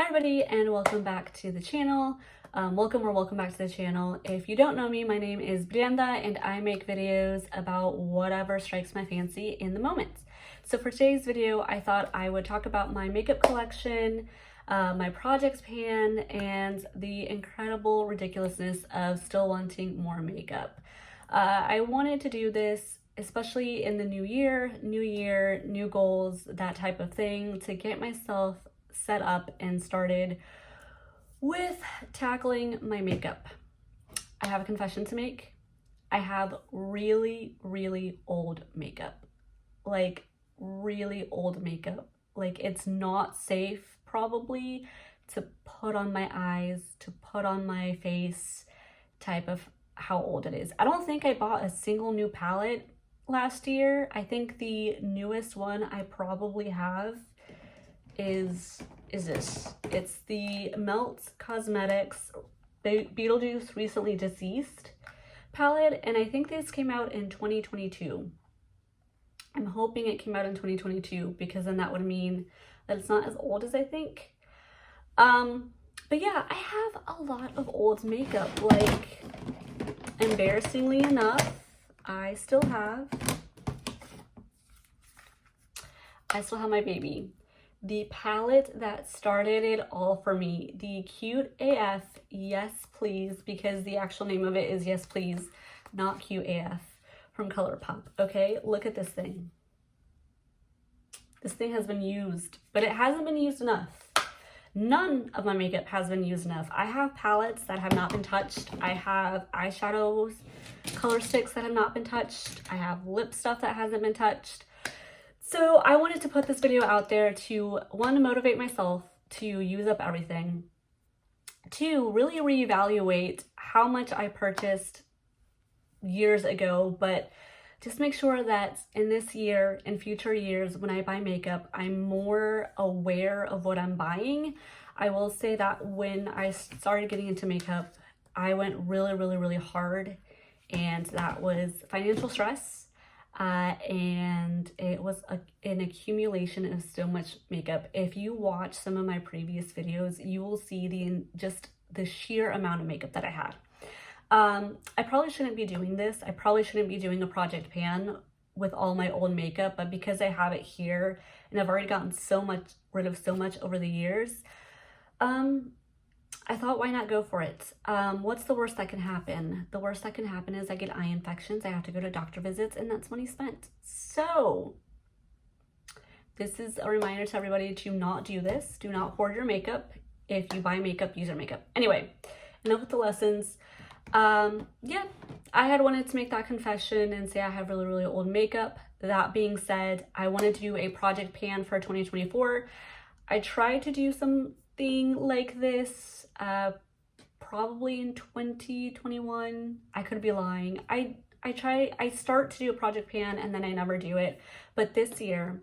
Hi everybody, and welcome back to the channel. Welcome back to the channel. If you don't know me, my name is Brianda and I make videos about whatever strikes my fancy in the moment. So for today's video, I thought I would talk about my makeup collection, my project pan, and the incredible ridiculousness of still wanting more makeup. I wanted to do this especially in the new year, new goals, that type of thing, to get myself set up and started with tackling my makeup. I have a confession to make. I have really old makeup. Like really old makeup. Like it's not safe probably to put on my eyes, to put on my face, type of how old it is. I don't think I bought a single new palette last year. I think the newest one I probably have is this. It's the Melt Cosmetics Beetlejuice Recently Deceased palette, and I think this came out in 2022. I'm hoping it came out in 2022 because then that would mean that it's not as old as I think. But yeah, I have a lot of old makeup. Like, embarrassingly enough, I still have my baby. The palette that started it all for me, the Cute AF Yes Please, because the actual name of it is Yes Please, not Cute AF, from ColourPop. Okay, look at this thing. This thing has been used, but it hasn't been used enough. None of my makeup has been used enough. I have palettes that have not been touched. I have eyeshadows, color sticks that have not been touched. I have lip stuff that hasn't been touched. So I wanted to put this video out there to, one, motivate myself to use up everything, two, really reevaluate how much I purchased years ago, but just make sure that in this year and future years when I buy makeup, I'm more aware of what I'm buying. I will say that when I started getting into makeup, I went really hard, and that was financial stress. And it was an accumulation of so much makeup. If you watch some of my previous videos, you will see just the sheer amount of makeup that I had. I probably shouldn't be doing this. I probably shouldn't be doing a project pan with all my old makeup, but because I have it here and I've already gotten rid of so much over the years, I thought, why not go for it? What's the worst that can happen? The worst that can happen is I get eye infections. I have to go to doctor visits, and that's money spent. So this is a reminder to everybody to not do this. Do not hoard your makeup. If you buy makeup, use your makeup. Anyway, enough with the lessons. Yeah, I had wanted to make that confession and say I have really old makeup. That being said, I wanted to do a project pan for 2024. I tried to do something like this probably in 2021. I could be lying. I start to do a project pan and then I never do it. But this year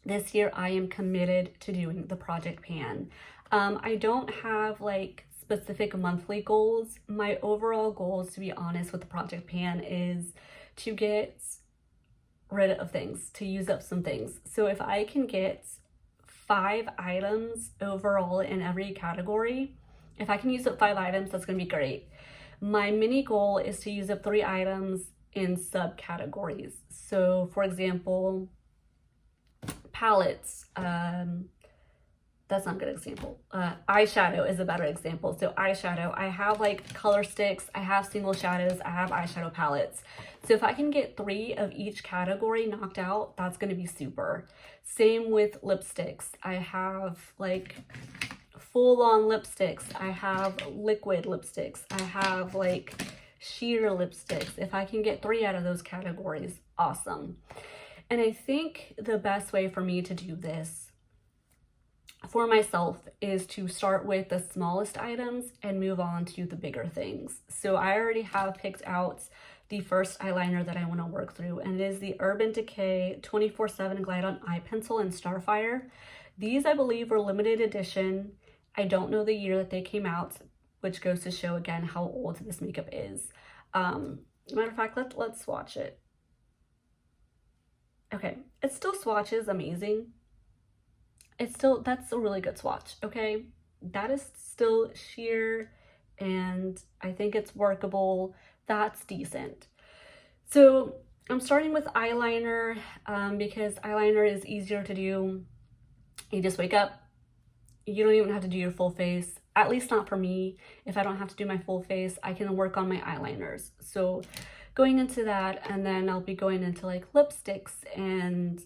I am committed to doing the project pan. I don't have like specific monthly goals. My overall goals, to be honest, with the project pan is to get rid of things, to use up some things. So if I can get 5 items overall in every category, if I can use up 5 items, that's gonna be great. My mini goal is to use up 3 items in subcategories. So for example, palettes, that's not a good example. Eyeshadow is a better example. So eyeshadow, I have like color sticks, I have single shadows, I have eyeshadow palettes. So if I can get 3 of each category knocked out, that's gonna be super. Same with lipsticks. I have like full-on lipsticks. I have liquid lipsticks. I have like sheer lipsticks. If I can get 3 out of those categories, awesome. And I think the best way for me to do this for myself is to start with the smallest items and move on to the bigger things. So I already have picked out the first eyeliner that I want to work through, and it is the Urban Decay 24/7 Glide On Eye Pencil in Starfire. These, I believe, were limited edition. I don't know the year that they came out, which goes to show again how old this makeup is. Matter of fact, let's swatch it. Okay, it still swatches amazing. that's a really good swatch, okay? That is still sheer, and I think it's workable. That's decent. So I'm starting with eyeliner because eyeliner is easier to do. You just wake up, you don't even have to do your full face, at least not for me. If I don't have to do my full face, I can work on my eyeliners. So going into that, and then I'll be going into like lipsticks and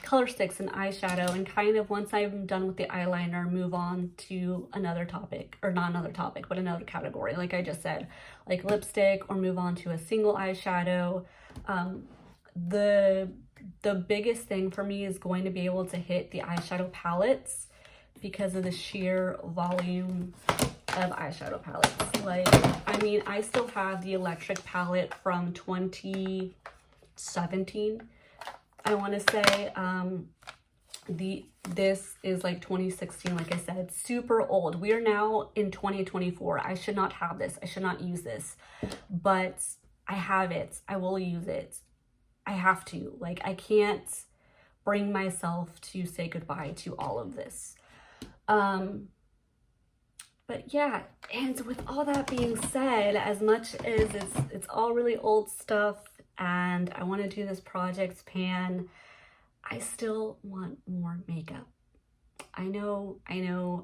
color sticks and eyeshadow, and kind of once I'm done with the eyeliner, move on to another topic, or not another topic, but another category, like I just said, like lipstick, or move on to a single eyeshadow. The biggest thing for me is going to be able to hit the eyeshadow palettes because of the sheer volume of eyeshadow palettes. Like, I mean, I still have the electric palette from 2017, I want to say. This is like 2016, like I said, super old. We are now in 2024. I should not have this. I should not use this, but I have it. I will use it. I have to. Like, I can't bring myself to say goodbye to all of this. But yeah, and with all that being said, as much as it's all really old stuff and I want to do this project pan, I still want more makeup. I know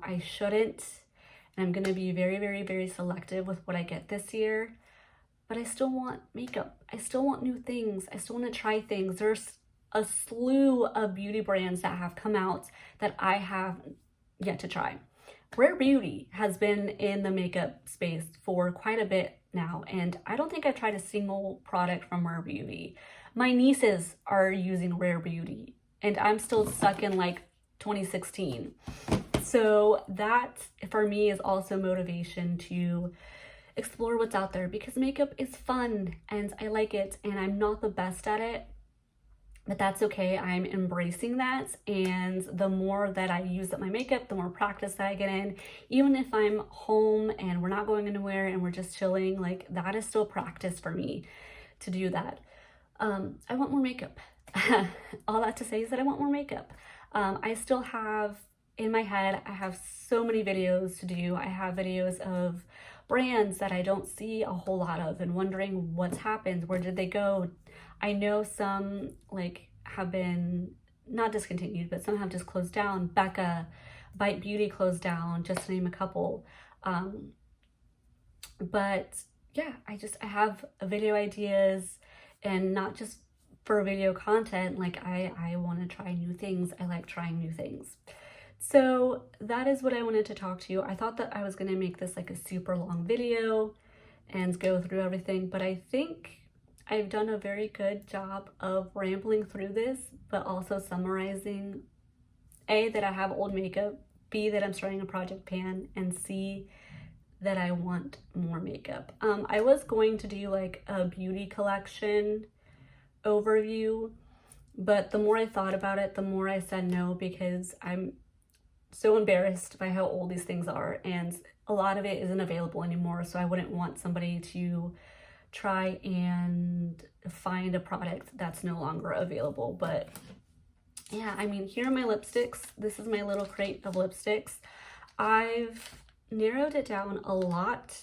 I shouldn't, and I'm gonna be very, very, very selective with what I get this year, but I still want makeup. I still want new things. I still want to try things. There's a slew of beauty brands that have come out that I have yet to try. Rare Beauty has been in the makeup space for quite a bit now, and I don't think I've tried a single product from Rare Beauty. My nieces are using Rare Beauty, and I'm still stuck in like 2016. So that, for me, is also motivation to explore what's out there, because makeup is fun and I like it, and I'm not the best at it. But that's okay. I'm embracing that, and the more that I use up my makeup, the more practice that I get in. Even if I'm home and we're not going anywhere and we're just chilling, like, that is still practice for me to do that. I want more makeup. All that to say is that I want more makeup. I still have, in my head, I have so many videos to do. I have videos of brands that I don't see a whole lot of and wondering what's happened, where did they go. I know some like have been not discontinued, but some have just closed down. Becca, Bite Beauty closed down, just to name a couple. But yeah, I have video ideas, and not just for video content. Like, I want to try new things. I like trying new things. So that is what I wanted to talk to you. I thought that I was going to make this like a super long video and go through everything, but I think I've done a very good job of rambling through this, but also summarizing A, that I have old makeup, B, that I'm starting a project pan, and C, that I want more makeup. I was going to do like a beauty collection overview, but the more I thought about it, the more I said no, because I'm so embarrassed by how old these things are, and a lot of it isn't available anymore, so I wouldn't want somebody to try and find a product that's no longer available. But yeah, I mean, here are my lipsticks. This is my little crate of lipsticks. I've narrowed it down a lot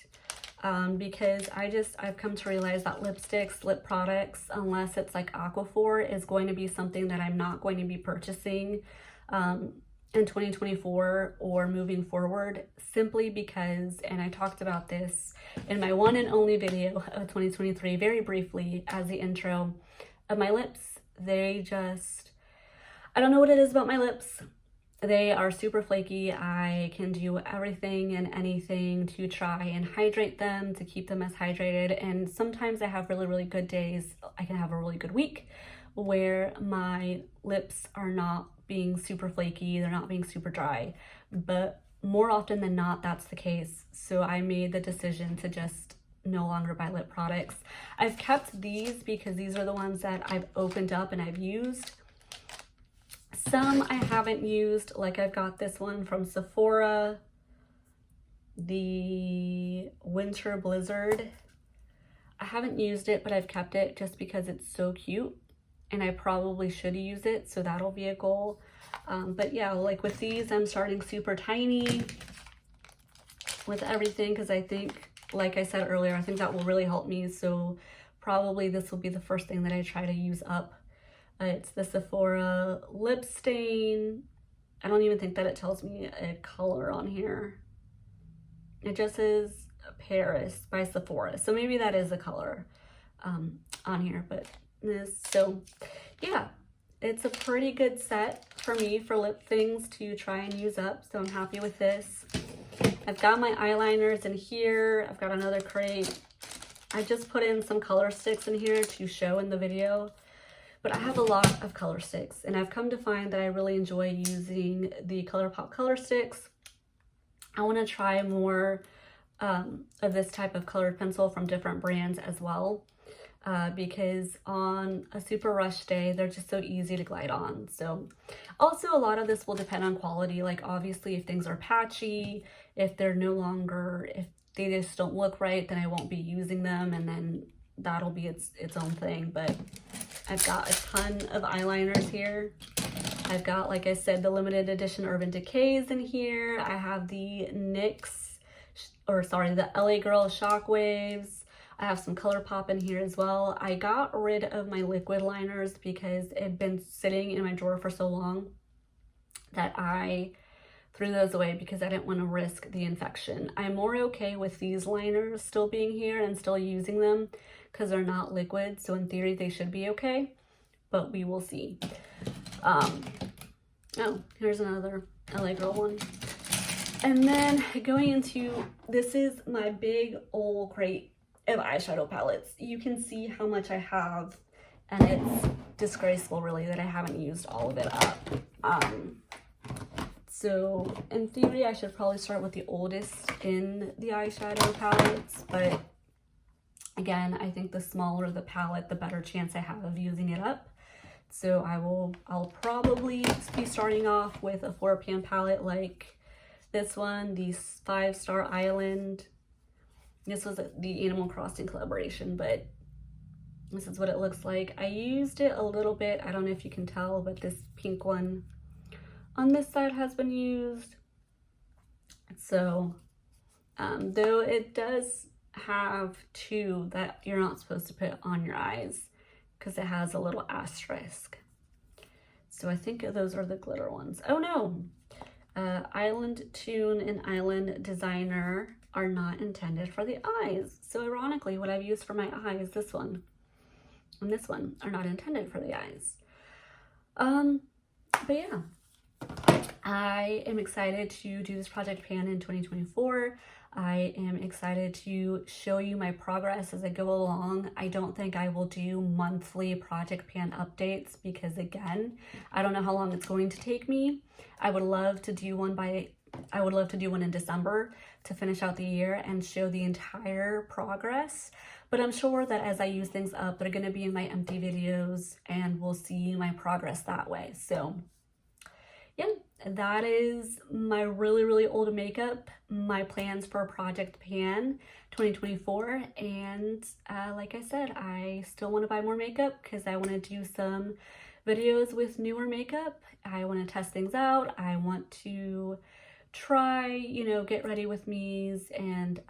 because I've come to realize that lipsticks, lip products, unless it's like Aquaphor, is going to be something that I'm not going to be purchasing in 2024 or moving forward, simply because, and I talked about this in my one and only video of 2023 very briefly as the intro, of my lips. They just, I don't know what it is about my lips. They are super flaky. I can do everything and anything to try and hydrate them, to keep them as hydrated, and sometimes I have really, really good days. I can have a really good week where my lips are not being super flaky, they're not being super dry, but more often than not, that's the case. So I made the decision to just no longer buy lip products. I've kept these because these are the ones that I've opened up and I've used. Some I haven't used, like I've got this one from Sephora, the Winter Blizzard. I haven't used it, but I've kept it just because it's so cute, and I probably should use it, so that'll be a goal. But yeah, like with these, I'm starting super tiny with everything because I think, like I said earlier, I think that will really help me. So probably this will be the first thing that I try to use up. It's the Sephora lip stain. I don't even think that it tells me a color on here. It just says Paris by Sephora. So maybe that is a color on here, but this, so yeah, it's a pretty good set for me for lip things to try and use up. So I'm happy with this. I've got my eyeliners in here. I've got another crate. I just put in some color sticks in here to show in the video, but I have a lot of color sticks, and I've come to find that I really enjoy using the ColourPop color sticks. I want to try more of this type of colored pencil from different brands as well, because on a super rush day, they're just so easy to glide on. So also a lot of this will depend on quality. Like obviously if things are patchy, if they're no longer, if they just don't look right, then I won't be using them, and then that'll be its own thing. But I've got a ton of eyeliners here. I've got, like I said, the limited edition Urban Decays in here. I have the NYX, or sorry, the LA Girl Shockwaves. I have some ColourPop in here as well. I got rid of my liquid liners because it had been sitting in my drawer for so long that I threw those away because I didn't want to risk the infection. I'm more okay with these liners still being here and still using them because they're not liquid. So in theory, they should be okay, but we will see. Oh, here's another LA Girl one. And then going into, this is my big old crate of eyeshadow palettes. You can see how much I have, and it's disgraceful really that I haven't used all of it up. So in theory, I should probably start with the oldest in the eyeshadow palettes, but again, I think the smaller the palette, the better chance I have of using it up. So I'll probably be starting off with a 4pan palette like this one, the 5-Star Island. This was the Animal Crossing collaboration, but this is what it looks like. I used it a little bit. I don't know if you can tell, but this pink one on this side has been used. So, though it does have 2 that you're not supposed to put on your eyes because it has a little asterisk. So I think those are the glitter ones. Oh no, Island Tune and Island Designer are not intended for the eyes. So ironically, what I've used for my eyes, this one and this one, are not intended for the eyes. But yeah, I am excited to do this Project Pan in 2024. I am excited to show you my progress as I go along. I don't think I will do monthly Project Pan updates because again, I don't know how long it's going to take me. I would love to do one in December to finish out the year and show the entire progress. But I'm sure that as I use things up, they're gonna be in my empty videos and we'll see my progress that way. So yeah, that is my really old makeup, my plans for Project Pan 2024. And like I said, I still want to buy more makeup because I want to do some videos with newer makeup. I want to test things out. I want to try, you know, get ready with me's, and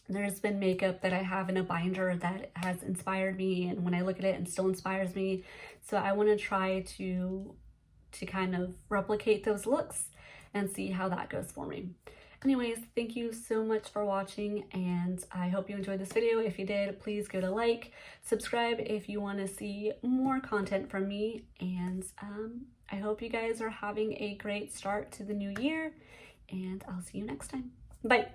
there's been makeup that I have in a binder that has inspired me, and when I look at it, it still inspires me. So I want to try to kind of replicate those looks and see how that goes for me. Anyways, thank you so much for watching, and I hope you enjoyed this video. If you did, please give it a like, subscribe if you want to see more content from me, and I hope you guys are having a great start to the new year, and I'll see you next time. Bye.